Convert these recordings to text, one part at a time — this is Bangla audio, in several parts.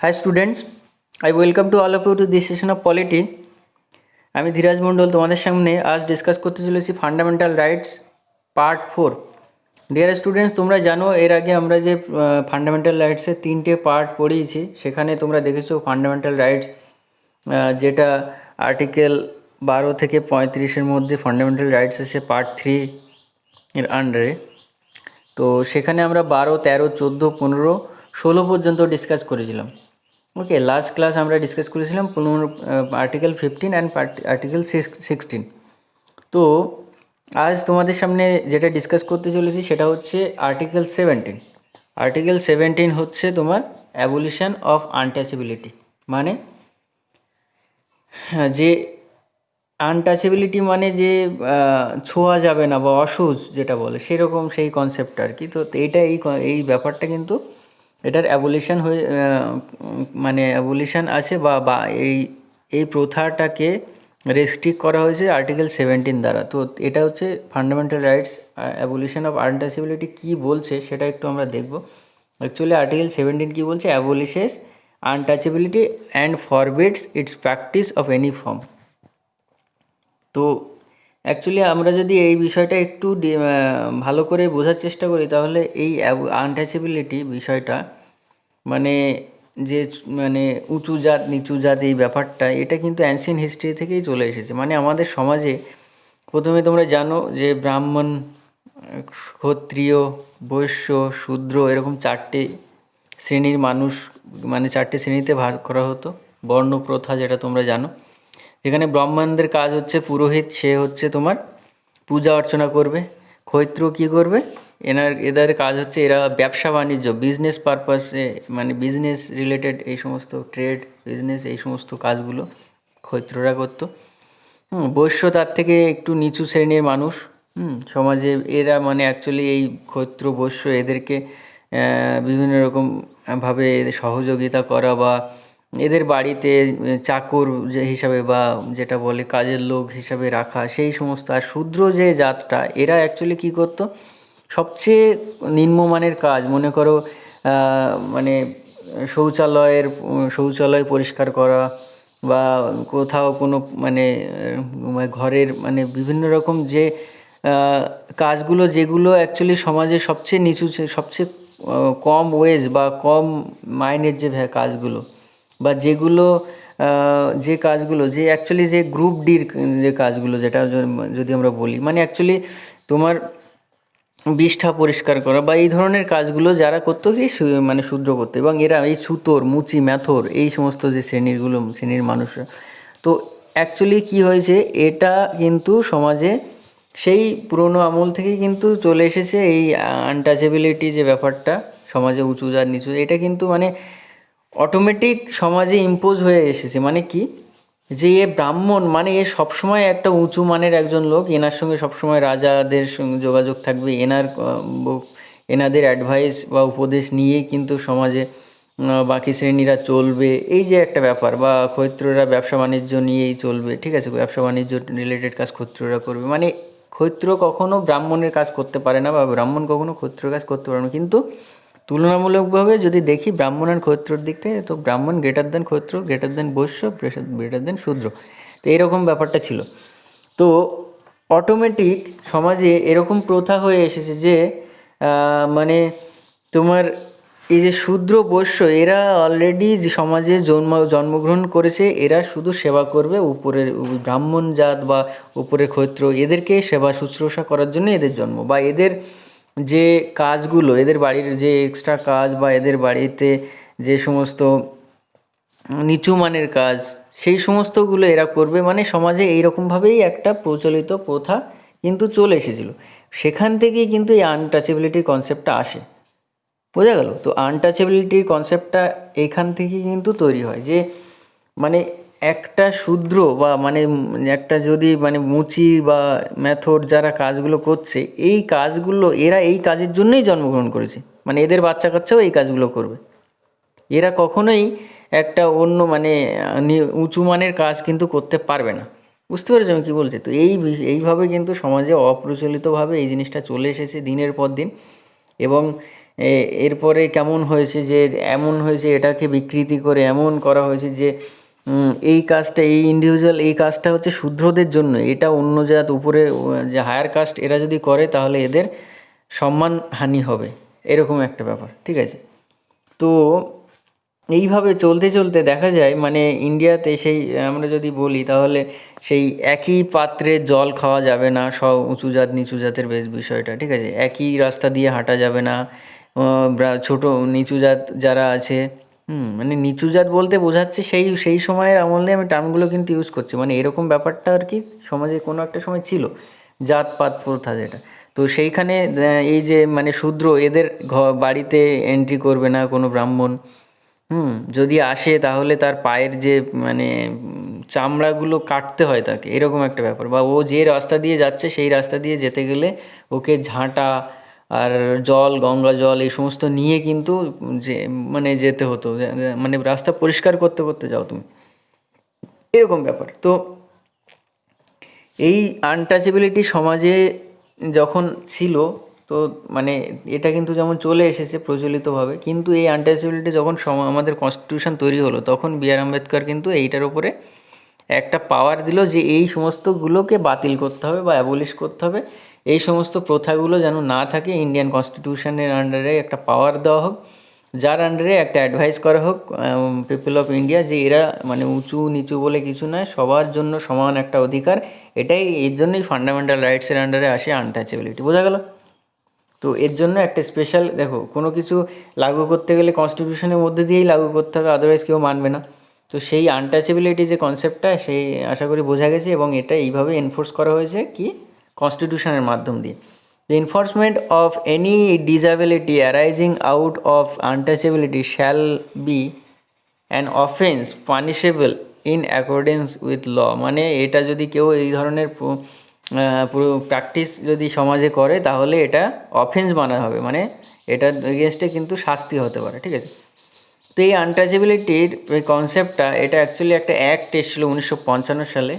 Hi students, I welcome to all of you to this session of polity. আমি ধীরাজ মণ্ডল তোমাদের সামনে আজ ডিসকাস করতে চলেছি fundamental rights part 4। Dear students, তোমরা জানো এর আগে আমরা যে ফান্ডামেন্টাল রাইটসের 3টে পার্ট পড়িয়েছি, সেখানে তোমরা দেখেছো ফান্ডামেন্টাল রাইটস যেটা আর্টিকেল 12 থেকে 35-এর মধ্যে ফান্ডামেন্টাল রাইটস আছে পার্ট 3 এর আন্ডারে। তো সেখানে আমরা 12, 13, 14, 15, 16 পর্যন্ত ডিসকাস করেছিলাম। ওকে, লাস্ট ক্লাস আমরা ডিসকাস করেছিলাম আর্টিকেল 15 অ্যান্ড আর্টিকেল 16। তো আজ তোমাদের সামনে যেটা ডিসকাস করতে চলেছি সেটা হচ্ছে আর্টিকেল 17। আর্টিকেল 17 হচ্ছে তোমার অ্যাবলিশন অফ আনটাচেবিলিটি, মানে যে আনটাচেবিলিটি মানে যে ছোঁয়া যাবে না বা অসুজ যেটা বলে সেরকম সেই কনসেপ্টটা আর কি। তো এইটা এই ব্যাপারটা কিন্তু এটার অ্যাবলিশন হয়ে মানে অ্যাবলিশন আছে বা এই প্রথাটাকে রেস্ট্রিক্ট করা হয়েছে আর্টিকেল 17 দ্বারা। তো এটা হচ্ছে fundamental rights abolition of untouchability কী বলছে সেটা একটু আমরা দেখব। অ্যাকচুয়ালি আর্টিকেল 17 কী বলছে? Abolishes untouchability and forbids its practice of any form. তো অ্যাকচুয়ালি আমরা যদি এই বিষয়টা একটু ভালো করে বোঝার চেষ্টা করি, তাহলে এই আনটাচেবিলিটি বিষয়টা মানে যে মানে উঁচু জাত নিচু জাত এই ব্যাপারটা, এটা কিন্তু অ্যানসিয়েন্ট হিস্ট্রি থেকেই চলে এসেছে। মানে আমাদের সমাজে প্রথমে তোমরা জানো যে ব্রাহ্মণ, ক্ষত্রিয়, বৈশ্য, শূদ্র এরকম 4টে শ্রেণীর মানুষ, মানে 4টে শ্রেণীতে ভাগ করা হতো। বর্ণ প্রথা যেটা তোমরা জানো, যেখানে ব্রাহ্মণদের কাজ হচ্ছে পুরোহিত, সে হচ্ছে তোমার পূজা অর্চনা করবে। ক্ষত্রিয় কী করবে? এদের কাজ হচ্ছে এরা ব্যবসা বাণিজ্য, বিজনেস পারপাসে, মানে বিজনেস রিলেটেড এই সমস্ত ট্রেড বিজনেস এই সমস্ত কাজগুলো ক্ষত্রিয়রা করতো। বৈশ্য তার থেকে একটু নিচু শ্রেণীর মানুষ সমাজে। এরা মানে অ্যাকচুয়ালি এই ক্ষত্রিয় বৈশ্য এদেরকে বিভিন্ন রকম ভাবে সহযোগিতা করা বা এদের বাড়িতে চাকর যে হিসাবে বা যেটা বলে কাজের লোক হিসাবে রাখা, সেই সমস্ত। আর শূদ্র যে জাতটা, এরা অ্যাকচুয়ালি কী করতো? সবচেয়ে নিম্নমানের কাজ, মনে করো মানে শৌচালয় পরিষ্কার করা বা কোথাও কোনো মানে ঘরের মানে বিভিন্ন রকম যে কাজগুলো, যেগুলো অ্যাকচুয়ালি সমাজে সবচেয়ে নিচু, সবচেয়ে কম ওয়েজ বা কম মাইনের যে কাজগুলো, বা যেগুলো যে কাজগুলো যে অ্যাকচুয়ালি যে গ্রুপ ডির যে কাজগুলো, যেটা যদি আমরা বলি, মানে অ্যাকচুয়ালি তোমার বিষ্ঠা পরিষ্কার করা বা এই ধরনের কাজগুলো যারা করতো কি মানে শূদ্র করতো। এবং এরা এই সুতোর, মুচি, ম্যাথর এই সমস্ত যে শ্রেণীর মানুষরা। তো অ্যাকচুয়ালি কী হয়েছে, এটা কিন্তু সমাজে সেই পুরনো আমল থেকেই কিন্তু চলে এসেছে। এই আনটাচেবিলিটি যে ব্যাপারটা সমাজে, উঁচু জাত নিচু, এটা কিন্তু মানে অটোমেটিক সমাজে ইম্পোজ হয়ে এসেছে। মানে কি, যে এ ব্রাহ্মণ মানে এ সবসময় একটা উঁচু মানের একজন লোক, এনার সঙ্গে সবসময় রাজাদের সঙ্গে যোগাযোগ থাকবে, এনাদের অ্যাডভাইস বা উপদেশ নিয়েই কিন্তু সমাজে বাকি শ্রেণীরা চলবে। এই যে একটা ব্যাপার, বা ক্ষত্রিয়রা ব্যবসা বাণিজ্য নিয়েই চলবে, ঠিক আছে, ব্যবসা বাণিজ্য রিলেটেড কাজ ক্ষত্রিয়রা করবে। মানে ক্ষত্রিয় কখনো ব্রাহ্মণের কাজ করতে পারে না, বা ব্রাহ্মণ কখনো ক্ষত্রিয় কাজ করতে পারে না। কিন্তু তুলনামূলকভাবে যদি দেখি ব্রাহ্মণ আর ক্ষত্রিয়র দিক থেকে, তো ব্রাহ্মণ গ্রেটার দেন ক্ষত্রিয়, গ্রেটার দেন বৈশ্য, গ্রেটার দেন শূদ্র। তো এরকম ব্যাপারটা ছিল। তো অটোমেটিক সমাজে এরকম প্রথা হয়ে এসেছে যে মানে তোমার এই যে শূদ্র বৈশ্য, এরা অলরেডি যে সমাজে জন্মগ্রহণ করেছে, এরা শুধু সেবা করবে। উপরের ব্রাহ্মণ জাত বা উপরের ক্ষত্রিয়, এদেরকে সেবা শুশ্রূষা করার জন্য এদের জন্ম, বা এদের যে কাজগুলো, এদের বাড়ির যে এক্সট্রা কাজ বা এদের বাড়িতে যে সমস্ত নিচু মানের কাজ, সেই সমস্তগুলো এরা করবে। মানে সমাজে এইরকমভাবেই একটা প্রচলিত প্রথা কিন্তু চলে এসেছিল। সেখান থেকেই কিন্তু এই আনটাচেবিলিটির কনসেপ্টটা আসে। বোঝা গেল? তো আনটাচেবিলিটির কনসেপ্টটা এখান থেকেই কিন্তু তৈরি হয়, যে মানে একটা শূদ্র বা মানে একটা যদি মানে মুচি বা ম্যাথর যারা কাজগুলো করছে, এই কাজগুলো এরা এই কাজের জন্যই জন্মগ্রহণ করেছে। মানে এদের বাচ্চা কাচ্চাও এই কাজগুলো করবে। এরা কখনোই একটা অন্য মানে উঁচু মানের কাজ কিন্তু করতে পারবে না। বুঝতে পেরেছো আমি কী বলছি? তো এইভাবে কিন্তু সমাজে অপ্রচলিতভাবে এই জিনিসটা চলে এসেছে দিনের পর দিন। এবং এরপরে কেমন হয়েছে যে এমন হয়েছে এটাকে বিকৃতি করে এমন করা হয়েছে যে এই কাজটা এই ইন্ডিভিজুয়াল এই কাজটা হচ্ছে শূদ্রদের জন্য, এটা অন্য জাত উপরে যে হায়ার কাস্ট এরা যদি করে তাহলে এদের সম্মান হানি হবে, এরকম একটা ব্যাপার, ঠিক আছে। তো এইভাবে চলতে চলতে দেখা যায় মানে ইন্ডিয়াতে সেই আমরা যদি বলি তাহলে সেই একই পাত্রে জল খাওয়া যাবে না, সব উঁচু জাত নিচু জাতের বেশ বিষয়টা, ঠিক আছে। একই রাস্তা দিয়ে হাঁটা যাবে না, ছোট নিচু জাত যারা আছে, মানে নিচু জাত বলতে বোঝাচ্ছে সেই সেই সময়ের আমলে আমি টার্মগুলো কিন্তু ইউজ করছি, মানে এরকম ব্যাপারটা আর কি সমাজে কোনো একটা সময় ছিল, জাতপাত প্রথা যেটা। তো সেইখানে এই যে মানে শূদ্র এদের বাড়িতে এন্ট্রি করবে না কোনো ব্রাহ্মণ, যদি আসে তাহলে তার পায়ের যে মানে চামড়াগুলো কাটতে হয় তাকে, এরকম একটা ব্যাপার। বা ও যে রাস্তা দিয়ে যাচ্ছে সেই রাস্তা দিয়ে যেতে গেলে ওকে ঝাঁটা আর জল, গঙ্গা জল এই সমস্ত নিয়ে কিন্তু যে মানে যেতে হতো, মানে রাস্তা পরিষ্কার করতে করতে যাও তুমি, এরকম ব্যাপার। তো এই আনটাচেবিলিটি সমাজে যখন ছিল, তো মানে এটা কিন্তু যেমন চলে এসেছে প্রচলিতভাবে, কিন্তু এই আনটাচেবিলিটি যখন আমাদের কনস্টিটিউশন তৈরি হলো তখন বি আর আম্বেদকর কিন্তু এইটার উপরে একটা পাওয়ার দিল যে এই সমস্তগুলোকে বাতিল করতে হবে বা অ্যাবলিশ করতে হবে, এই সমস্ত প্রথাগুলো যেন না থাকে, ইন্ডিয়ান কনস্টিটিউশনের আন্ডারে একটা পাওয়ার দেওয়া হোক, যার আন্ডারে একটা অ্যাডভাইস করা হোক পিপল অফ ইন্ডিয়া যে এরা মানে উঁচু নিচু বলে কিছু নয়, সবার জন্য সমান একটা অধিকার, এটাই এর জন্যই ফান্ডামেন্টাল রাইটসের আন্ডারে আসে আনটাচেবিলিটি, বোঝা গেল? তো এর জন্য একটা স্পেশাল দেখো কোনো কিছু লাগু করতে গেলে কনস্টিটিউশনের মধ্যে দিয়েই লাগু করতে হবে, আদারওয়াইজ কেউ মানবে না। তো সেই আনটাচেবিলিটি যে কনসেপ্টটা সেই আশা করি বোঝা গেছে, এবং এটা এইভাবে এনফোর্স করা হয়েছে কি কনস্টিটিউশনের মাধ্যম দিয়ে। The enforcement of any disability arising out of untouchability shall be an offence punishable in accordance with law, মানে এটা যদি কেউ এই ধরনের পুরো প্র্যাকটিস যদি সমাজে করে তাহলে এটা অফেন্স মানা হবে, মানে এটার এগেনস্টে কিন্তু শাস্তি হতে পারে, ঠিক আছে। তো এই আনটাচেবিলিটির এই কনসেপ্টটা এটা অ্যাকচুয়ালি একটা অ্যাক্ট এসেছিলো 1955 সালে,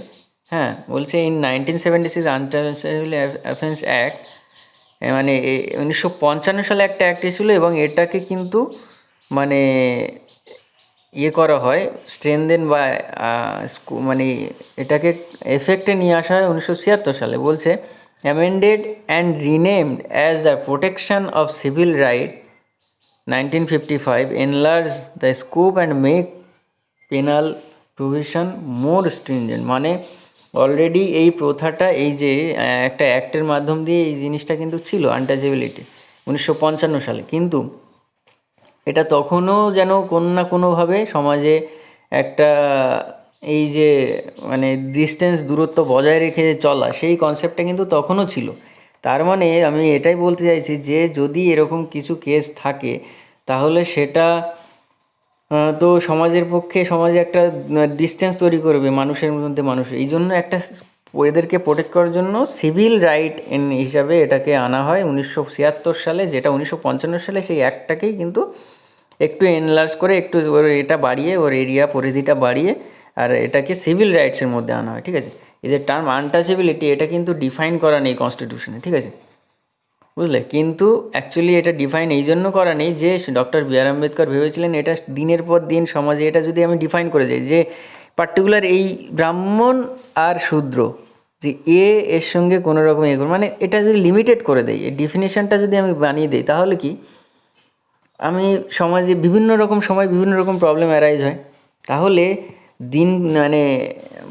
হ্যাঁ বলছে ইন 1976 আনটাচেবিলিটি অফেন্স অ্যাক্ট, মানে 1955 সালে একটা অ্যাক্ট এসেছিলো, এবং এটাকে কিন্তু মানে ইয়ে করা হয় স্ট্রেনদেন বা মানে এটাকে এফেক্টে নিয়ে আসা হয় 1976 সালে। বলছে amended and renamed as the protection of civil right 1955 enlarge the scope and make penal provision more stringent, মানে অলরেডি এই প্রথাটা এই যে একটা অ্যাক্টের মাধ্যম দিয়ে এই জিনিসটা কিন্তু ছিল আনটাচেবিলিটি 1955 সালে, কিন্তু এটা তখনও যেন কোনো না কোনোভাবে সমাজে একটা এই যে মানে ডিস্টেন্স দূরত্ব বজায় রেখে চলা সেই কনসেপ্টটা কিন্তু তখনও ছিল। তার মানে আমি এটাই বলতে চাইছি যে যদি এরকম কিছু কেস থাকে তাহলে সেটা তো সমাজের পক্ষে সমাজে একটা ডিস্টেন্স তৈরি করবে মানুষের মধ্যে মানুষ, এই জন্য একটা এদেরকে প্রোটেক্ট করার জন্য সিভিল রাইট হিসাবে এটাকে আনা হয় 1976 সালে, যেটা 1955 সালে সেই অ্যাক্টটাকেই কিন্তু একটু এনলার্জ করে একটু ওর এটা বাড়িয়ে ওর এরিয়া পরিধিটা বাড়িয়ে আর এটাকে সিভিল রাইটসের মধ্যে আনা হয়, ঠিক আছে। এই যে টার্ম আনটাচেবিলিটি এটা কিন্তু ডিফাইন করা নেই কনস্টিটিউশনে, ঠিক আছে, বুঝলে। কিন্তু অ্যাকচুয়ালি এটা ডিফাইন এই জন্য করা নেই যে ডক্টর বি আর আম্বেদকর ভেবেছিলেন এটা দিনের পর দিন সমাজে এটা যদি আমি ডিফাইন করে যাই যে পার্টিকুলার এই ব্রাহ্মণ আর শূদ্র যে এর সঙ্গে কোনো রকম এ মানে এটা যদি লিমিটেড করে দেয় এই ডিফিনেশনটা যদি আমি বানিয়ে দিই তাহলে কি আমি সমাজে বিভিন্ন রকম সময় বিভিন্ন রকম প্রবলেম অ্যারাইজ হয়, তাহলে দিন মানে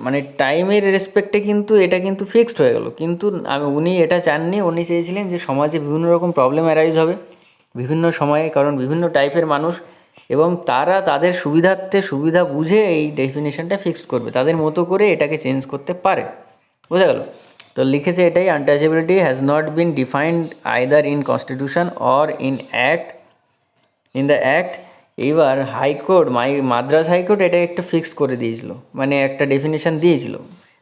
মানে টাইমের রেসপেক্টে কিন্তু এটা কিন্তু ফিক্সড হয়ে গেল। কিন্তু উনি এটা চাননি, উনি চেয়েছিলেন যে সমাজে বিভিন্ন রকম প্রবলেম অ্যারাইজ হবে বিভিন্ন সময়ে, কারণ বিভিন্ন টাইপের মানুষ, এবং তারা তাদের সুবিধার্থে সুবিধা বুঝে এই ডেফিনেশনটা ফিক্সড করবে, তাদের মতো করে এটাকে চেঞ্জ করতে পারে, বোঝা গেল। তো লিখেছে এটাই, untouchability has not been defined either in constitution or in act in the act. এইবার হাইকোর্ট মাদ্রাস হাইকোর্ট এটা একটা ফিক্সড করে দিয়েছিল, মানে একটা ডেফিনেশন দিয়েছিল।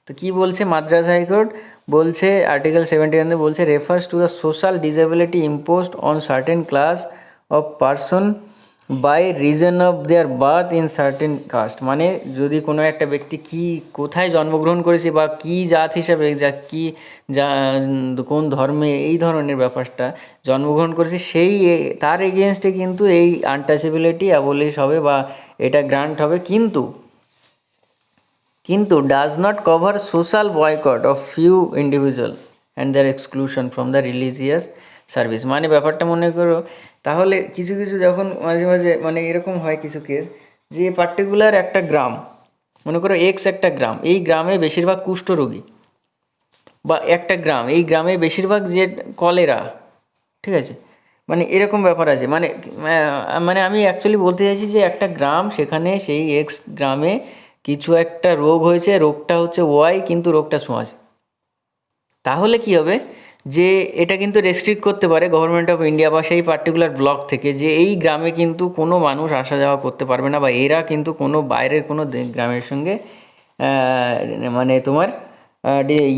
তো কি বলছে মাদ্রাস হাইকোর্ট, বলছে আর্টিকেল 71 বলছে refers to the social disability imposed on certain class of person by reason of their birth in certain caste, মানে যদি কোনো একটা ব্যক্তি কি কোথায় জন্মগ্রহণ করেছে বা কি জাত হিসাবে যা কি যা কোন ধর্মে এই ধরনের ব্যাপারটা জন্মগ্রহণ করেছে সেই তার এগেনস্টে কিন্তু এই আনটাচেবিলিটি অ্যাবলিশ হবে বা এটা গ্রান্ট হবে, কিন্তু does not cover social boycott of few individual and their exclusion from the religious service. মানে ব্যাপারটা মনে করো তাহলে কিছু কিছু যখন মাঝে মাঝে মানে এরকম হয় কিছু কেস যে পার্টিকুলার একটা গ্রাম, মনে করো এক্স একটা গ্রাম, এই গ্রামে বেশিরভাগ কুষ্ঠরোগী, বা একটা গ্রাম এই গ্রামে বেশিরভাগ যে কলেরা, ঠিক আছে, মানে এরকম ব্যাপার আছে। মানে মানে আমি অ্যাকচুয়ালি বলতে চাইছি যে একটা গ্রাম, সেখানে সেই এক্স গ্রামে কিছু একটা রোগ হয়েছে, রোগটা হচ্ছে ওয়াই, কিন্তু রোগটা ছোঁয়াচ, তাহলে কি হবে যে এটা কিন্তু রেস্ট্রিক্ট করতে পারে গভর্নমেন্ট অফ ইন্ডিয়া বা সেই পার্টিকুলার ব্লক থেকে যে এই গ্রামে কিন্তু কোনো মানুষ আসা যাওয়া করতে পারবে না, বা এরা কিন্তু কোনো বাইরের কোনো গ্রামের সঙ্গে মানে তোমার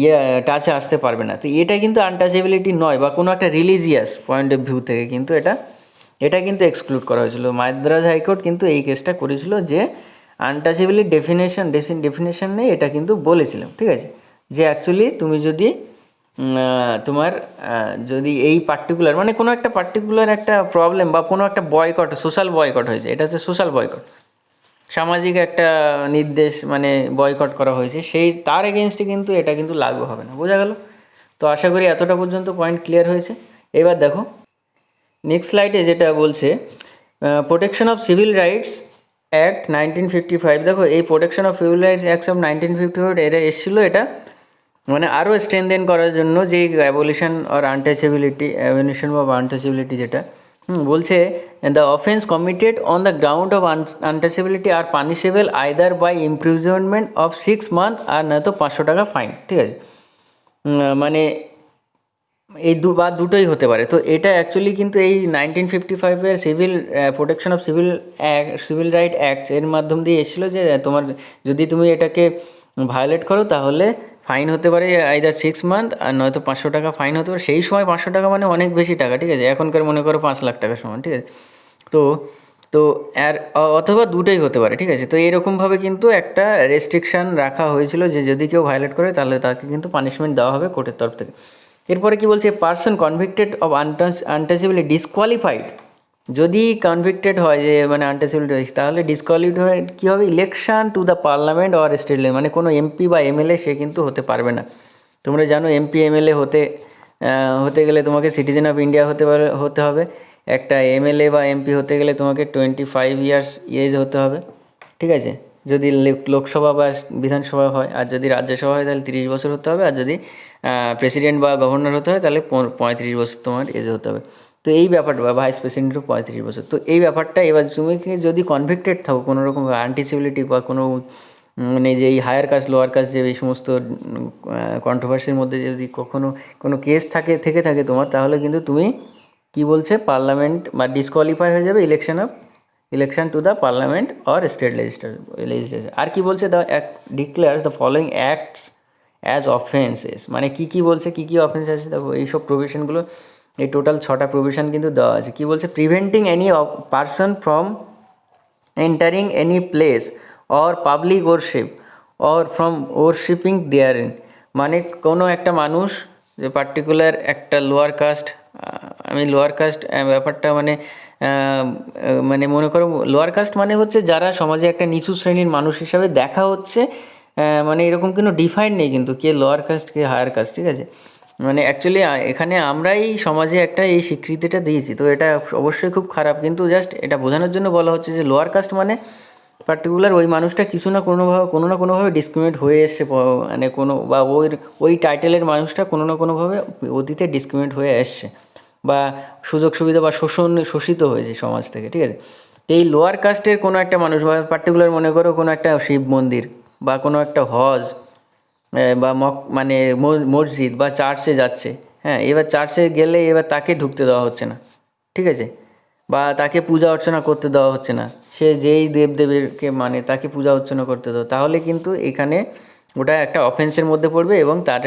ইয়ে টাচে আসতে পারবে না। তো এটা কিন্তু আনটাচেবিলিটি নয়, বা কোনো একটা রিলিজিয়াস পয়েন্ট অফ ভিউ থেকে কিন্তু এটা কিন্তু এক্সক্লুড করা হয়েছিল। মাদ্রাজ হাইকোর্ট কিন্তু এই কেসটা করেছিল যে আনটাচেবিলিটি ডেফিনেশন নেই, এটা কিন্তু বলেছিলাম, ঠিক আছে, যে অ্যাকচুয়ালি তুমি যদি তোমার যদি এই পার্টিকুলার মানে কোনো একটা পার্টিকুলার একটা প্রবলেম বা কোনো একটা বয়কট, সোশ্যাল বয়কট হয়েছে, এটা হচ্ছে সোশ্যাল বয়কট, সামাজিক একটা নির্দেশ মানে বয়কট করা হয়েছে, সেই তার এগেনস্টে কিন্তু এটা কিন্তু লাগু হবে না। বোঝা গেল? তো আশা করি এতটা পর্যন্ত পয়েন্ট ক্লিয়ার হয়েছে। এবার দেখো নেক্সট স্লাইডে যেটা বলছে protection of civil rights act 1955। দেখো এই protection of civil rights act of 1955 এটা এসেছিলো, এটা মানে আরও স্ট্রেনদেন করার জন্য, যে abolition or untouchability, abolition of untouchability যেটা বলছে, the offence committed on the ground of untouchability are punishable either by imprisonment of 6 months আর নয়তো 500 টাকা ফাইন, ঠিক আছে। মানে এই দুটোই হতে পারে। তো এটা অ্যাকচুয়ালি কিন্তু এই 1955-এর civil protection of civil right act এর মাধ্যম দিয়ে এসেছিলো যে তোমার যদি তুমি এটাকে ভায়োলেট করো তাহলে ফাইন হতে পারে আইদার 6 months আর নয়তো 500 টাকা ফাইন হতে পারে। সেই সময় 500 টাকা মানে অনেক বেশি টাকা, ঠিক আছে, এখনকার মনে করো 5 লাখ টাকা সমান, ঠিক আছে। তো তো আর অথবা দুটোই হতে পারে, ঠিক আছে। তো এরকমভাবে কিন্তু একটা রেস্ট্রিকশান রাখা হয়েছিল যে যদি কেউ ভায়োলেট করে তাহলে তাকে কিন্তু পানিশমেন্ট দেওয়া হবে কোর্টের তরফ থেকে। এরপরে কি বলছে, person convicted of untouchability disqualified, যদি কনভিক্টেড হয় যে মানে আনটাচেবিলিটি হয়েছে তাহলে ডিসকোয়ালিফাইড কী হবে, election to the parliament or state level, মানে কোনো এমপি বা এমএলএ সে কিন্তু হতে পারবে না। তোমরা জানো এমপি এমএলএ হতে গেলে তোমাকে সিটিজেন অফ ইন্ডিয়া হতে হবে, একটা এমএলএ বা এমপি হতে গেলে তোমাকে 25 years এজ হতে হবে, ঠিক আছে, যদি লোকসভা বা বিধানসভা হয়। আর যদি রাজ্যসভা হয় তাহলে 30 বছর হতে হবে, আর যদি প্রেসিডেন্ট বা গভর্নর হতে হয় তাহলে 35 বছর তোমার এজ হতে হবে। তো এই ব্যাপারটা, বা ভাইস প্রেসিডেন্টও 35 বছর। তো এই ব্যাপারটা এবার তুমি যদি কনভিক্টেড থাকো কোনো রকম আনটাচেবিলিটি বা কোনো মানে যে এই হায়ার কাস্ট লোয়ার কাস্ট যে এই সমস্ত কন্ট্রোভার্সির মধ্যে যদি কখনো কোনো কেস থেকে থাকে তোমার, তাহলে কিন্তু তুমি কি বলছে পার্লামেন্ট বা ডিসকোয়ালিফাই হয়ে যাবে election to the parliament or state legislature. আর কি বলছে, the act declares the following acts as offences, মানে কী বলছে কী অফেন্স আছে দেখো এইসব প্রভিশনগুলো, এই টোটাল 6টা প্রভিশন কিন্তু দেওয়া আছে। কি বলছে, preventing any person from entering any place or public worship or from worshipping therein, মানে কোনো একটা মানুষ যে পার্টিকুলার একটা লোয়ার কাস্ট, আমি লোয়ার কাস্ট ব্যাপারটা মানে মানে মনে করো লোয়ার কাস্ট মানে হচ্ছে যারা সমাজে একটা নিচু শ্রেণীর মানুষ হিসাবে দেখা হচ্ছে, মানে এরকম কোনো ডিফাইন নেই কিন্তু কে লোয়ার কাস্ট কে হায়ার কাস্ট, ঠিক আছে। মানে অ্যাকচুয়ালি এখানে আমরাই সমাজে একটা এই স্বীকৃতিটা দিয়েছি, তো এটা অবশ্যই খুব খারাপ, কিন্তু জাস্ট এটা বোঝানোর জন্য বলা হচ্ছে যে লোয়ার কাস্ট মানে পার্টিকুলার ওই মানুষটা কিছু না কোনোভাবে ডিসক্রিমিনেট হয়ে এসছে, মানে কোনো বা ওই টাইটেলের মানুষটা কোনো না কোনোভাবে অতীতে ডিসক্রিমিনেট হয়ে এসছে বা সুযোগ সুবিধা বা শোষিত হয়েছে সমাজ থেকে, ঠিক আছে। এই লোয়ার কাস্টের কোনো একটা মানুষ বা পার্টিকুলার মনে করো কোনো একটা শিব মন্দির বা কোনো একটা হজ বা মানে মসজিদ বা চার্চে যাচ্ছে, হ্যাঁ, এবার চার্চে গেলে এবার তাকে ঢুকতে দেওয়া হচ্ছে না, ঠিক আছে, বা তাকে পূজা অর্চনা করতে দেওয়া হচ্ছে না, সে যেই দেবদেবীকে মানে তাকে পূজা অর্চনা করতে দেওয়া, তাহলে কিন্তু এখানে ওটা একটা অফেন্সের মধ্যে পড়বে, এবং তার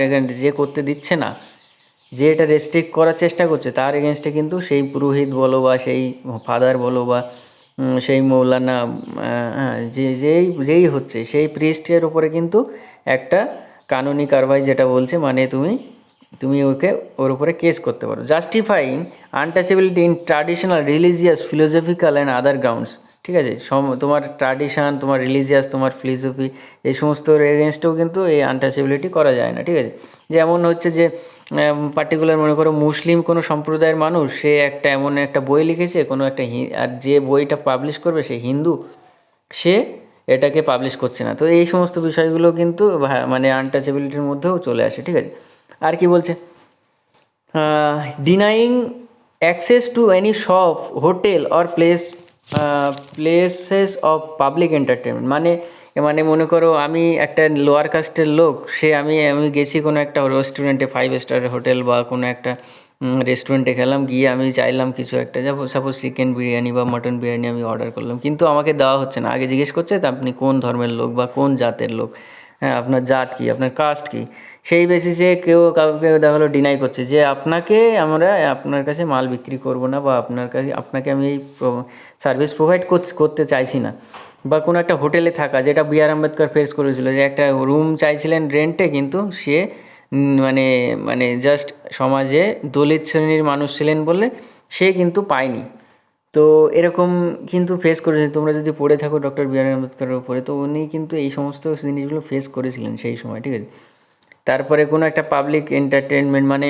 যে করতে দিচ্ছে না, যে এটা রেস্ট্রিক্ট করার চেষ্টা করছে তার এগেনস্টে কিন্তু সেই পুরোহিত বলো বা সেই ফাদার বলো বা সেই মৌলানা হ্যাঁ যেই হচ্ছে সেই প্রিস্টের উপরে কিন্তু একটা কানুনি কারবাই যেটা বলছে, মানে তুমি তুমি ওকে ওর উপরে কেস করতে পারো, justifying untouchability in traditional religious philosophical and other grounds. ঠিক আছে, তোমার ট্র্যাডিশন, তোমার রিলিজিয়াস, তোমার ফিলোসফি, এই সমস্ত এগেনস্টেও কিন্তু এই আনটাচেবিলিটি করা যায় না। ঠিক আছে, যেমন হচ্ছে যে পার্টিকুলার মনে করো মুসলিম কোনো সম্প্রদায়ের মানুষ, সে একটা এমন একটা বই লিখেছে কোনো একটা, আর যে বইটা পাবলিশ করবে সে হিন্দু, সে এটাকে পাবলিশ করছে না। তো এই সমস্ত বিষয়গুলো কিন্তু মানে আনটাচেবিলিটির মধ্যেও চলে আসে। ঠিক আছে, আর কি বলছে, denying access to any shop, hotel or places of public entertainment. মানে মানে মনে করো আমি একটা লোয়ার কাস্টের লোক, সে আমি আমি গেছি কোনো একটা রেস্টুরেন্টে, 5 স্টার হোটেল বা কোনো একটা রেস্টুরেন্টে গেলাম, গিয়ে আমি চাইলাম কিছু একটা, যাবো সাপোজ চিকেন বিরিয়ানি বা মটন বিরিয়ানি আমি অর্ডার করলাম, কিন্তু আমাকে দেওয়া হচ্ছে না। আগে জিজ্ঞেস করছে তা আপনি কোন ধর্মের লোক বা কোন জাতের লোক, হ্যাঁ আপনার জাত কী, আপনার কাস্ট কী, সেই বেসিসে কেউ কাউকে দেখা হলো ডিনাই করছে যে আপনাকে আমরা আপনার কাছে মাল বিক্রি করব না, বা আপনাকে আমি এই সার্ভিস প্রোভাইড করতে চাইছি না। বা কোনো একটা হোটেলে থাকা, যেটা বি.আর. আম্বেদকর ফেস করেছিল, যে একটা রুম চাইছিলেন রেন্টে, কিন্তু সে মানে মানে জাস্ট সমাজে দলিত শ্রেণীর মানুষ ছিলেন বলে সে কিন্তু পায়নি। তো এরকম কিন্তু ফেস করেছে, তোমরা যদি পড়ে থাকো ডক্টর বি.আর. আম্বেদকরের উপরে, তো উনি কিন্তু এই সমস্ত জিনিসগুলো ফেস করেছিলেন সেই সময়। ঠিক আছে, তারপরে কোনো একটা পাবলিক এন্টারটেনমেন্ট, মানে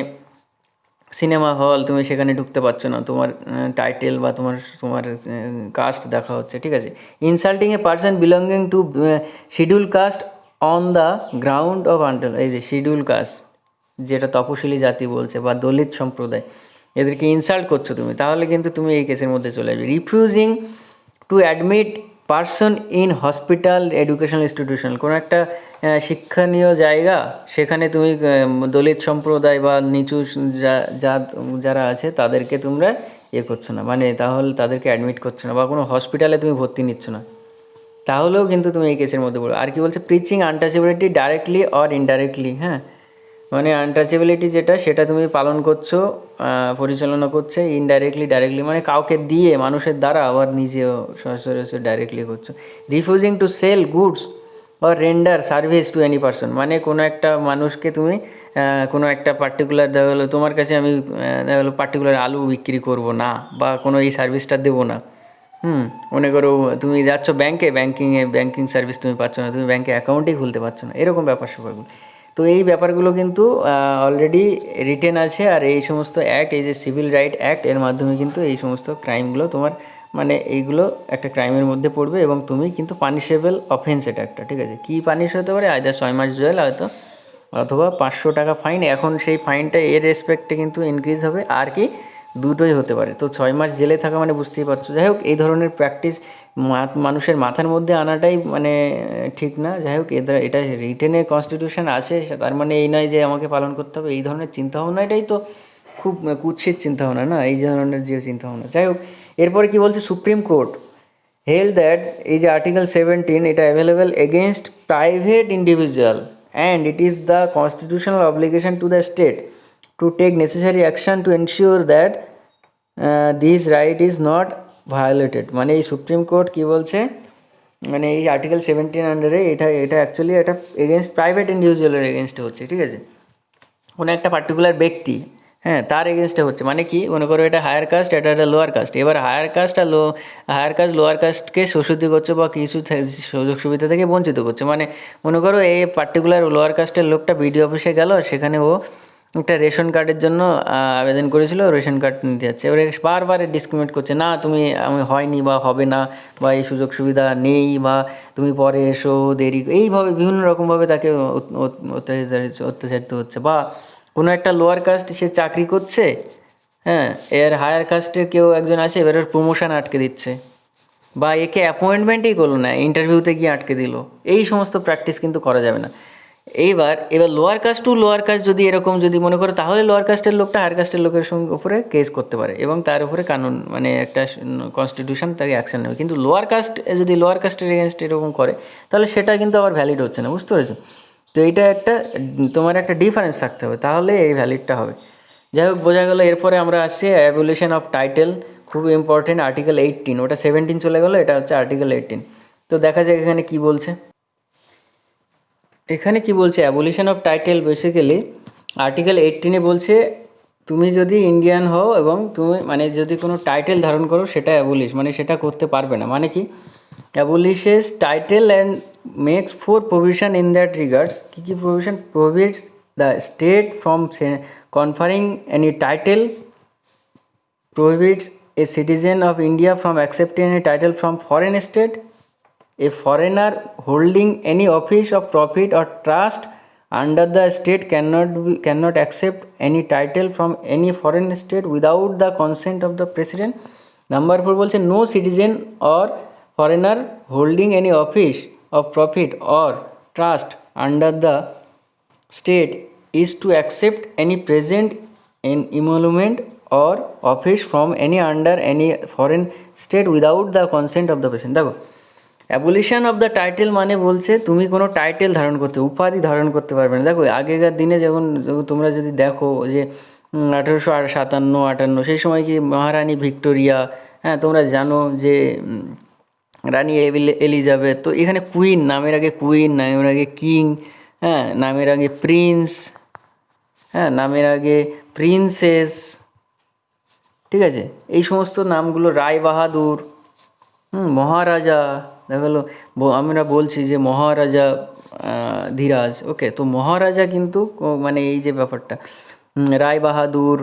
সিনেমা হল, তুমি সেখানে ঢুকতে পারছো না, তোমার টাইটেল বা তোমার তোমার কাস্ট দেখা হচ্ছে। ঠিক আছে, insulting a person belonging to schedule caste on the ground of আন্টাল, এই যে শিডিউল কাস্ট যেটা তপশিলি জাতি বলছে বা দলিত সম্প্রদায়, এদেরকে ইনসাল্ট করছো তুমি, তাহলে কিন্তু তুমি এই কেসের মধ্যে চলে আসবে। Refusing to admit person in hospital educational institution, কোনো একটা শিক্ষণীয় জায়গা, সেখানে তুমি দলিত সম্প্রদায় বা নিচু জাত যারা আছে তাদেরকে তোমরা করছো না, মানে তাহলে তাদেরকে অ্যাডমিট করছো না, বা কোনো হসপিটালে তুমি ভর্তি নিচ্ছ না, তাহলেও কিন্তু তুমি এই কেসের মধ্যে পড়ো। আর কি বলছে, preaching untouchability directly or indirectly, হ্যাঁ মানে আনটাচেবিলিটি যেটা সেটা তুমি পালন করছো, পরিচালনা করছে, ইনডাইরেক্টলি ডাইরেক্টলি মানে কাউকে দিয়ে, মানুষের দ্বারা, আবার নিজেও সরাসরি ডাইরেক্টলি করছো। Refusing to sell goods or render service to any person, মানে কোনো একটা মানুষকে তুমি কোনো একটা পার্টিকুলার, দেখা গেলো তোমার কাছে আমি দেখা গেলো পার্টিকুলার আলু বিক্রি করব না, বা কোনো এই সার্ভিসটা দেবো না। মনে করো তুমি যাচ্ছ ব্যাংকে, ব্যাংকিং সার্ভিস তুমি পাচ্ছ না, তুমি ব্যাংকে অ্যাকাউন্টই খুলতে পারছো না, এরকম ব্যাপার স্যাপারগুলো। তো এই ব্যাপারগুলো কিন্তু অলরেডি রিটেন আছে, আর এই সমস্ত অ্যাক্ট, এই যে সিভিল রাইট অ্যাক্ট, এর মাধ্যমে কিন্তু এই সমস্ত ক্রাইমগুলো তোমার মানে এইগুলো একটা ক্রাইমের মধ্যে পড়বে, এবং তুমি কিন্তু পানিশেবল অফেন্স এটা একটা। ঠিক আছে, কী পানিশ হতে পারে, আইদার 6 মাস জেল হয়তো, অথবা 500 টাকা ফাইন। এখন সেই ফাইনটা এর রেসপেক্টে কিন্তু ইনক্রিজ হবে, আর কি দুটোই হতে পারে। তো 6 মাস জেলে থাকা মানে বুঝতেই পারছো। যাই হোক, এই ধরনের প্র্যাকটিস মানুষের মাথার মধ্যে আনাটাই মানে ঠিক না। যাই হোক, এটা রিটেনে কনস্টিটিউশন আছে, তার মানে এই নয় যে আমাকে পালন করতে হবে, এই ধরনের চিন্তাভাবনাটাই তো খুব কুৎসিত চিন্তাভাবনা না, এই ধরনের যে চিন্তাভাবনা। যাই হোক, এরপরে কি বলছে, সুপ্রিম কোর্ট held that এই যে আর্টিকেল 17, এটা available against private individual, and it is the constitutional obligation to the state to take necessary action to ensure that this right is not violated. মানে এই সুপ্রিম কোর্ট কী বলছে, মানে এই আর্টিকেল 17 আন্ডারে এটা অ্যাকচুয়ালি এটা এগেনস্ট প্রাইভেট ইন্ডিভিজুয়ালের এগেনস্টে হচ্ছে। ঠিক আছে, কোনো একটা পার্টিকুলার ব্যক্তি, হ্যাঁ তার এগেনস্টে হচ্ছে। মানে কি, মনে করো এটা হায়ার কাস্ট, এটা একটা লোয়ার কাস্ট, এবার হায়ার কাস্ট আর হায়ার কাস্ট লোয়ার কাস্টকে শোষিত করছে বা কিছু সুযোগ সুবিধা থেকে বঞ্চিত করছে। মানে মনে করো এই পার্টিকুলার লোয়ার কাস্টের লোকটা বিডিও অফিসে গেল, সেখানে ও একটা রেশন কার্ডের জন্য আবেদন করেছিল, রেশন কার্ড নিতে যাচ্ছে, এবারে বারবার ডিসক্রিমিনেট করছে, না তুমি আমি হয়নি বা হবে না, বা এই সুযোগ সুবিধা নেই, বা তুমি পরে এসো, দেরি, এইভাবে বিভিন্ন রকমভাবে তাকে অত্যাচারিত হচ্ছে। বা কোনো একটা লোয়ার কাস্ট, সে চাকরি করছে, হ্যাঁ এর হায়ার কাস্টের কেউ একজন আছে, এবার ওর প্রমোশন আটকে দিচ্ছে, বা একে অ্যাপয়েন্টমেন্টই করলো না, ইন্টারভিউতে গিয়ে আটকে দিল। এই সমস্ত প্র্যাকটিস কিন্তু করা যাবে না। এবার lower caste to lower caste যদি এরকম যদি মনে করো, তাহলে লোয়ার কাস্টের লোকটা হায়ার কাস্টের লোকের সঙ্গে উপরে কেস করতে পারে, এবং তার উপরে কানুন মানে একটা কনস্টিটিউশন তাকে অ্যাকশন নেবে। কিন্তু লোয়ার কাস্ট যদি লোয়ার কাস্টের এগেনস্ট এরকম করে, তাহলে সেটা কিন্তু আবার ভ্যালিড হচ্ছে না, বুঝতে পেরেছো? তো এইটা একটা তোমার একটা ডিফারেন্স থাকতে হবে, তাহলে এই ভ্যালিডটা হবে। যাই হোক, বোঝা গেল। এরপরে আমরা আসছি অ্যাবলিশন অফ টাইটেল খুব ইম্পর্টেন্ট আর্টিকেল 18, ওটা 17 চলে গেলো, এটা হচ্ছে আর্টিকেল 18। তো দেখা যাক এখানে কি বলছে। এখানে কি বলছে, abolition of title basically article 18-এ বলছে তুমি যদি ইন্ডিয়ান হও এবং তুমি মানে যদি কোনো টাইটেল ধারণ করো সেটা অ্যাবলিশ, মানে সেটা করতে পারবে না। মানে কি, abolishes title and makes 4 provision in that regards. কী কী provision? Prohibits the state from conferring any title, prohibits a citizen of India from accepting any title from foreign state, a foreigner holding any office of profit or trust under the state cannot accept any title from any foreign state without the consent of the president. Number 4 বলছে no citizen or foreigner holding any office of profit or trust under the state is to accept any present in emolument or office from any under any foreign state without the consent of the president. দেখো, অ্যাবলিশন অফ দ্য টাইটেল মানে বলছে তুমি কোনো টাইটেল ধারণ করতে, উপাধি ধারণ করতে পারবে না। দেখো আগেকার দিনে যখন তোমরা যদি দেখো যে 1857-58 সেই সময় কি মহারানী ভিক্টোরিয়া, হ্যাঁ তোমরা জানো যে রানী এলিজাবেথ, তো এখানে কুইন, নামের আগে কুইন, নামের আগে কিং, হ্যাঁ নামের আগে প্রিন্স, হ্যাঁ নামের আগে প্রিন্সেস, ঠিক আছে, এই সমস্ত নামগুলো, রায় বাহাদুর, মহারাজা, দেখা গেলো আমরা বলছি যে মহারাজা ধীরাজ, ওকে, তো মহারাজা কিন্তু মানে এই যে ব্যাপারটা, রায় বাহাদুর,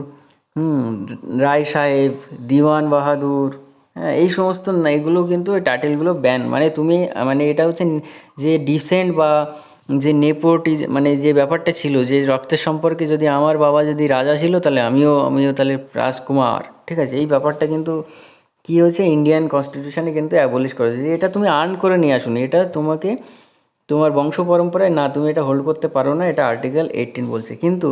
রায় সাহেব, দিওয়ান বাহাদুর, হ্যাঁ এই সমস্ত না, এগুলো কিন্তু এই টাইটেলগুলো ব্যান। মানে তুমি মানে এটা হচ্ছে যে ডিসেন্ট বা যে নেপোটি, মানে যে ব্যাপারটা ছিল যে রক্তের সম্পর্কে, যদি আমার বাবা যদি রাজা ছিল তাহলে আমিও তাহলে রাজকুমার, ঠিক আছে, এই ব্যাপারটা কিন্তু কী হয়েছে ইন্ডিয়ান কনস্টিটিউশনে কিন্তু অ্যাবলিশ করেছে যে এটা তুমি আর্ন করে নিয়ে আসুন, এটা তোমাকে তোমার বংশ পরম্পরায় না, তুমি এটা হোল্ড করতে পারো না, এটা আর্টিকেল 18 বলছে। কিন্তু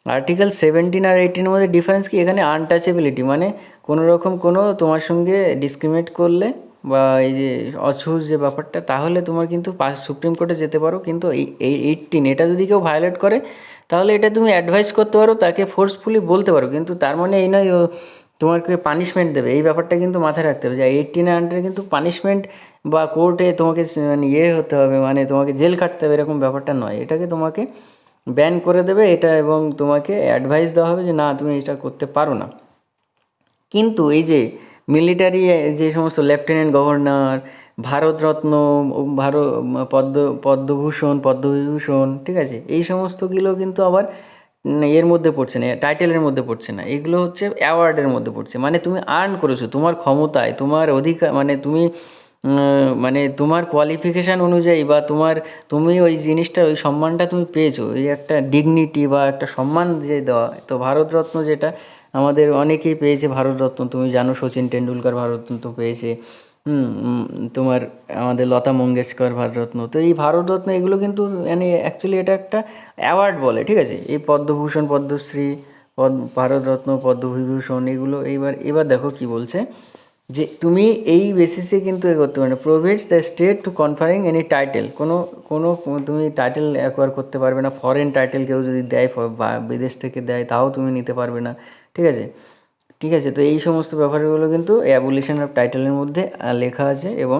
আর্টিকেল 17 আর 18-এর মধ্যে ডিফারেন্স কি, এখানে আনটাচেবিলিটি, মানে কোনো রকম কোনো তোমার সঙ্গে ডিসক্রিমিনেট করলে বা এই যে অসুজ যে ব্যাপারটা, তাহলে তোমার কিন্তু সুপ্রিম কোর্টে যেতে পারো। কিন্তু এই 18 এটা যদি কেউ ভায়োলেট করে তাহলে এটা তুমি অ্যাডভাইস করতে পারো, তাকে ফোর্সফুলি বলতে পারো, কিন্তু তার মানে এই নয় তোমাকে পানিশমেন্ট দেবে, এই ব্যাপারটা কিন্তু মাথায় রাখতে হবে যে 18 আন্ডারে কিন্তু পানিশমেন্ট বা কোর্টে তোমাকে মানে হতে হবে, মানে তোমাকে জেল খাটতে হবে, এরকম ব্যাপারটা নয়, এটাকে তোমাকে ব্যান করে দেবে এটা, এবং তোমাকে অ্যাডভাইস দেওয়া হবে যে না তুমি এটা করতে পারো না। কিন্তু এই যে মিলিটারি যে সমস্ত লেফটেন্যান্ট গভর্নর, ভারতরত্ন, পদ্মভূষণ, পদ্মবিভূষণ, ঠিক আছে, এই সমস্তগুলো কিন্তু আবার এর মধ্যে পড়ছে না, টাইটেলের মধ্যে পড়ছে না, এগুলো হচ্ছে অ্যাওয়ার্ডের মধ্যে পড়ছে। মানে তুমি আর্ন করেছো তোমার ক্ষমতায়, তোমার অধিকার, মানে তুমি মানে তোমার কোয়ালিফিকেশান অনুযায়ী বা তুমি ওই জিনিসটা, ওই সম্মানটা তুমি পেয়েছো, এই একটা ডিগনিটি বা একটা সম্মান যে দেওয়া। তো ভারতরত্ন যেটা আমাদের অনেকেই পেয়েছে ভারতরত্ন, তুমি জানো সচিন টেন্ডুলকার ভারতরত্ন তো পেয়েছে, তোমার আমাদের লতা মঙ্গেশকর ভারতরত্ন। তো এই ভারতরত্ন এগুলো কিন্তু মানে অ্যাকচুয়ালি এটা একটা অ্যাওয়ার্ড বলে, ঠিক আছে, এই পদ্মভূষণ, পদ্মশ্রী, ভারতরত্ন, পদ্মবিভূষণ, এগুলো এবার দেখো কি বলছে যে তুমি এই বেসিসে কিন্তু এ করতে পারবে না। Prohibits the state to conferring any title, কোনো তুমি টাইটেল অ্যাকোয়ার করতে পারবে না, ফরেন টাইটেল কেউ যদি দেয় বা বিদেশ থেকে দেয় তাও তুমি নিতে পারবে না, ঠিক আছে, ঠিক আছে। তো এই সমস্ত ব্যাপারগুলো কিন্তু অ্যাবলিশন অফ টাইটেলের মধ্যে লেখা আছে, এবং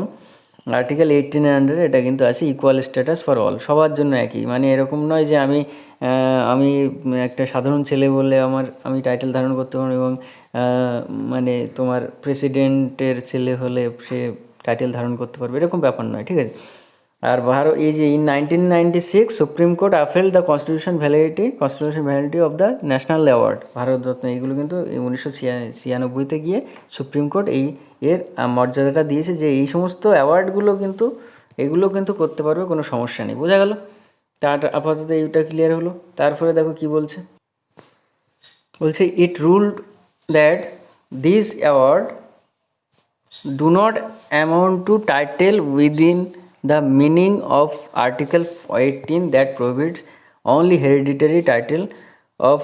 আর্টিকেল 18-এর আন্ডারে এটা কিন্তু আছে ইকুয়াল স্ট্যাটাস ফর অল, সবার জন্য একই। মানে এরকম নয় যে আমি একটা সাধারণ ছেলে বলে আমি টাইটেল ধারণ করতে পারবো, এবং মানে তোমার প্রেসিডেন্টের ছেলে হলে সে টাইটেল ধারণ করতে পারবে, এরকম ব্যাপার নয়, ঠিক আছে। আর এই যে in 1996 supreme court upheld the constitution validity of the national award Bharat Ratna, এইগুলো কিন্তু 1996-তে গিয়ে সুপ্রিম কোর্ট এর মর্যাদাটা দিয়েছে যে এই সমস্ত অ্যাওয়ার্ডগুলো কিন্তু এগুলো কিন্তু করতে পারবে, কোনো সমস্যা নেই। বোঝা গেল? তার আপাতত এইটা ক্লিয়ার হলো। তারপরে দেখো কি বলছে, it ruled that this award do not amount to title within the meaning of Article 18 that prohibits only hereditary title of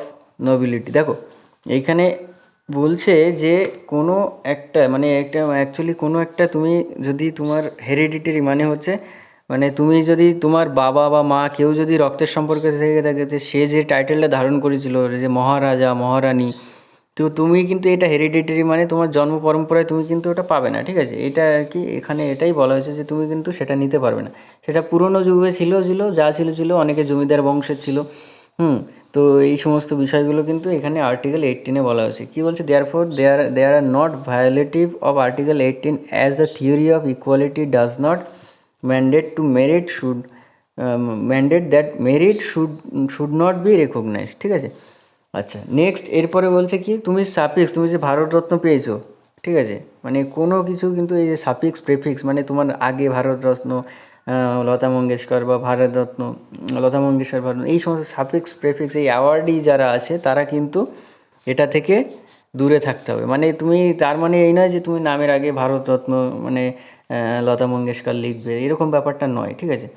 nobility। দেখো এইখানে বলছে যে কোনো একটা মানে একটা অ্যাকচুয়ালি কোনো একটা তুমি যদি তোমার হেরিডিটারি মানে হচ্ছে মানে তুমি যদি তোমার বাবা বা মা কেউ যদি রক্তের সম্পর্কে থেকে থাকে, সে যে টাইটেলটা ধারণ করেছিল, যে মহারাজা, মহারানী, তো তুমি কিন্তু এটা হেরিডিটারি মানে তোমার জন্ম পরম্পরায় তুমি কিন্তু ওটা পাবে না, ঠিক আছে? এটা আর কি এখানে এটাই বলা হয়েছে যে তুমি কিন্তু সেটা নিতে পারবে না। সেটা পুরনো যুগে ছিল যা ছিল অনেকে জমিদার বংশের ছিল। হুম। তো এই সমস্ত বিষয়গুলো কিন্তু এখানে আর্টিকেল 18-এ বলা হয়েছে। কি বলছে? Therefore there are not violative of article 18 as the theory of equality does not mandate to merit should mandate that merit should not be recognized, ঠিক আছে? আচ্ছা, নেক্সট এরপরে বলছে কি, তুমি সাফিক্স, তুমি যে ভারতরত্ন পেয়েছো, ঠিক আছে? মানে কোনো কিছু কিন্তু এই যে সাফিক্স প্রেফিক্স মানে তোমার আগে ভারতরত্ন, লতা মঙ্গেশকর বা ভারতরত্ন, লতা মঙ্গেশকর ভারত, এই সমস্ত সাফিক্স প্রেফিক্স এই অ্যাওয়ার্ডই যারা আছে তারা কিন্তু এটা থেকে দূরে থাকতে হবে। মানে তুমি তার মানে এই নয় যে তুমি নামের আগে ভারতরত্ন মানে লতা মঙ্গেশকর লিখবে, এরকম ব্যাপারটা নয়, ঠিক আছে?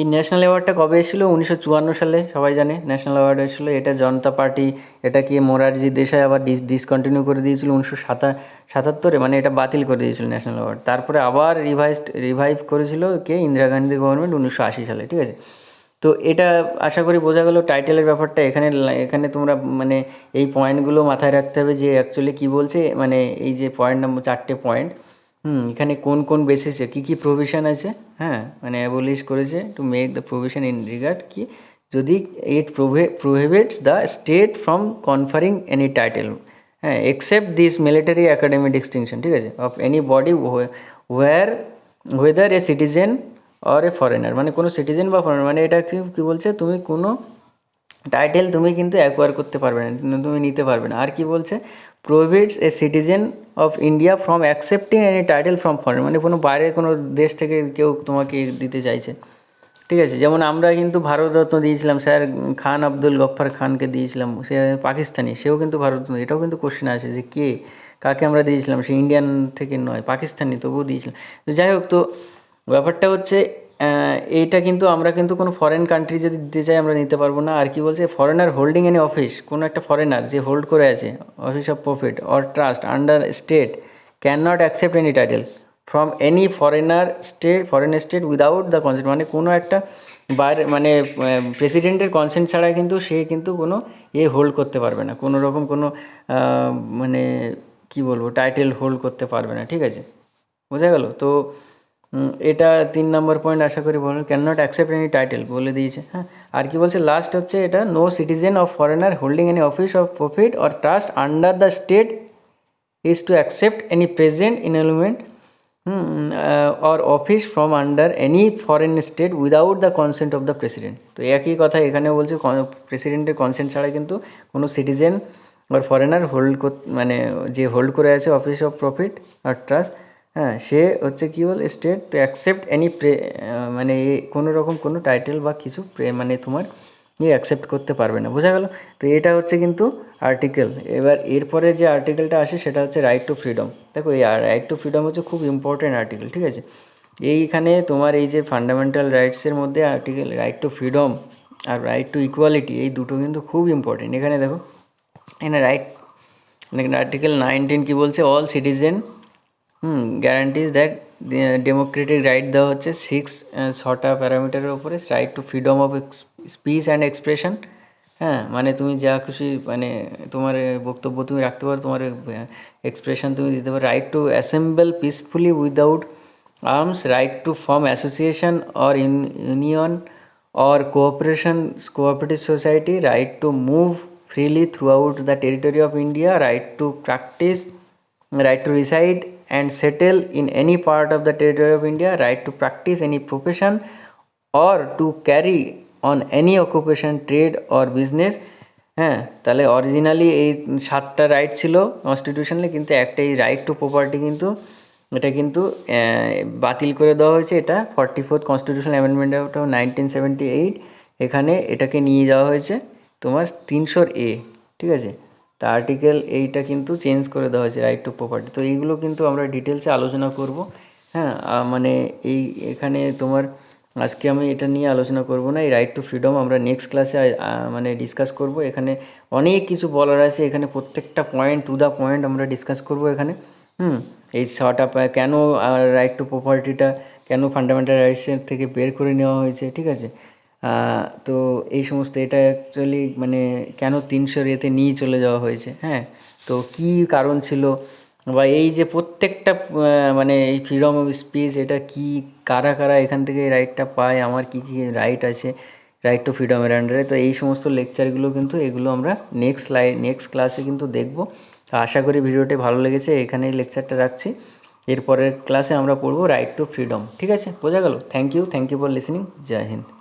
এই ন্যাশনাল অ্যাওয়ার্ডটা কবে এসেছিলো? 1954 সালে, সবাই জানে ন্যাশনাল অ্যাওয়ার্ড এসেছিলো। এটা জনতা পার্টি, এটাকে মোরারজি দেশাই আবার ডিসকন্টিনিউ করে দিয়েছিল 1977-এ, মানে এটা বাতিল করে দিয়েছিল ন্যাশনাল অ্যাওয়ার্ড। তারপরে আবার রিভাইভ করেছিল কে? ইন্দিরা গান্ধী গভর্নমেন্ট 1980 সালে, ঠিক আছে? তো এটা আশা করি বোঝা গেল টাইটেলের ব্যাপারটা। এখানে এখানে তোমরা মানে এই পয়েন্টগুলো মাথায় রাখতে হবে যে অ্যাকচুয়ালি কী বলছে, মানে এই যে পয়েন্ট নম্বর 4টে পয়েন্ট, এখানে কোন কোন বেসিসে কী কী প্রভিশন আছে, হ্যাঁ, মানে অ্যাবলিশ করেছে to make the provision in regard কি, যদি it prohibits the state from conferring any title, হ্যাঁ, except this military academy distinction, ঠিক আছে, of any body or whether a citizen or a foreigner, মানে কোনো সিটিজেন বা ফরেনার, মানে এটা কী বলছে, তুমি কোনো টাইটেল তুমি কিন্তু অ্যাকোয়ার করতে পারবে না, তুমি নিতে পারবে না। আর কি বলছে? প্রোহিবিটস a citizen of India from accepting any title from foreign, মানে কোনো বাইরের কোনো দেশ থেকে কেউ তোমাকে দিতে চাইছে, ঠিক আছে? যেমন আমরা কিন্তু ভারতরত্ন দিয়েছিলাম স্যার, খান আব্দুল গফ্ফার খানকে দিয়েছিলাম, সে পাকিস্তানি, সেও কিন্তু ভারতরত্ন। এটাও কিন্তু কোশ্চেন আসে যে কে, কাকে আমরা দিয়েছিলাম, সে ইন্ডিয়ান থেকে নয়, পাকিস্তানি, তবুও দিয়েছিলাম। তো যাই হোক, তো ব্যাপারটা হচ্ছে এইটা কিন্তু আমরা কিন্তু কোনো ফরেন কান্ট্রি যদি দিতে চাই আমরা নিতে পারবো না। আর কি বলছে? ফরেনার হোল্ডিং এনি অফিস, কোনো একটা ফরেনার যে হোল্ড করে আছে office of profit or trust under state can not accept any title from any foreign state without the consent, মানে কোনো একটা বাইরে মানে প্রেসিডেন্টের কনসেন্ট ছাড়া কিন্তু সে কিন্তু কোনো হোল্ড করতে পারবে না, কোনো রকম কোনো মানে কি বলবো টাইটেল হোল্ড করতে পারবে না, ঠিক আছে? বোঝা গেল? তো এটা 3 নম্বর পয়েন্ট আশা করি বলুন, can not accept any title বলে দিয়েছে, হ্যাঁ। আর কি বলছে লাস্ট হচ্ছে এটা, no citizen of foreigner holding any office of profit or trust under the state is to accept any present involvement or office from under any foreign state without the consent of the president. তো একই কথা এখানেও বলছে, প্রেসিডেন্টের কনসেন্ট ছাড়া কিন্তু কোনো সিটিজেন আর ফরেনার মানে যে হোল্ড করে আছে অফিস অফ প্রফিট আর ট্রাস্ট, হ্যাঁ, সে হচ্ছে কী বল স্টেট টু অ্যাকসেপ্ট এনি মানে কোনো রকম কোনো টাইটেল বা কিছু মানে তোমার অ্যাকসেপ্ট করতে পারবে না। বোঝা গেল? তো এটা হচ্ছে কিন্তু আর্টিকেল। এবার এরপরে যে আর্টিকেলটা আসে সেটা হচ্ছে রাইট টু ফ্রিডম। দেখো, এই রাইট টু ফ্রিডম হচ্ছে খুব ইম্পর্টেন্ট আর্টিকেল, ঠিক আছে? এইখানে তোমার এই যে ফান্ডামেন্টাল রাইটসের মধ্যে আর্টিকেল রাইট টু ফ্রিডম আর রাইট টু ইকুয়ালিটি, এই দুটো কিন্তু খুব ইম্পর্টেন্ট। এখানে দেখো, এখানে আর্টিকেল 19 কি বলছে? All citizen guarantees that Democratic right দেওয়া হচ্ছে 6টা প্যারামিটারের উপরে। Right to freedom of speech and expression, হ্যাঁ, মানে তুমি যা খুশি মানে তোমার বক্তব্য তুমি রাখতে পারো, তোমার এক্সপ্রেশন তুমি দিতে পারো। Right two assemble peacefully without arms, right to form association or union or cooperative society, right to move freely throughout the territory of India, right to reside and settle in any part of the territory of India, right to practice any profession or to carry on any occupation, trade or business। হ্যাঁ, তাহলে অরিজিনালি এই 7টা রাইট ছিল কনস্টিটিউশনালি, কিন্তু একটা এই রাইট টু প্রপার্টি কিন্তু এটা কিন্তু বাতিল করে দেওয়া হয়েছে। এটা 44th কনস্টিটিউশনাল অ্যামেন্ডমেন্ট অফ 1978, এখানে এটাকে নিয়ে যাওয়া হয়েছে তোমার 300 ঠিক আছে? তা আর্টিকেল এইটা কিন্তু চেঞ্জ করে দেওয়া হয়েছে রাইট টু প্রপার্টি। তো এইগুলো কিন্তু আমরা ডিটেলসে আলোচনা করব, হ্যাঁ। মানে এখানে তোমার আজকে আমি এটা নিয়ে আলোচনা করব না, এই রাইট টু ফ্রিডম আমরা নেক্সট ক্লাসে মানে ডিসকাস করব। এখানে অনেক কিছু বলার আছে, এখানে প্রত্যেকটা পয়েন্ট টু দ্য পয়েন্ট আমরা ডিসকাস করব এখানে। এই 6টা কেন রাইট টু প্রপার্টিটা কেন ফান্ডামেন্টাল রাইটসের থেকে বের করে নেওয়া হয়েছে, ঠিক আছে? তো এই সমস্ত এটা অ্যাকচুয়ালি মানে কেন 300 ইয়েতে নিয়ে চলে যাওয়া হয়েছে, হ্যাঁ, তো কী কারণ ছিল, বা এই যে প্রত্যেকটা মানে এই ফ্রিডম অফ স্পিচ এটা কি, কারা কারা এখান থেকে এই রাইটটা পায়, আমার কি কি রাইট আছে রাইট টু ফ্রিডমের আন্ডারে, তো এই সমস্ত লেকচারগুলো কিন্তু এগুলো আমরা নেক্সট ক্লাসে কিন্তু দেখব। আশা করি ভিডিওটি ভালো লেগেছে, এখানেই লেকচারটা রাখছি। এরপরের ক্লাসে আমরা পড়বো রাইট টু ফ্রিডম। ঠিক আছে, বোঝা গেল? Thank you for listening. Jai Hind.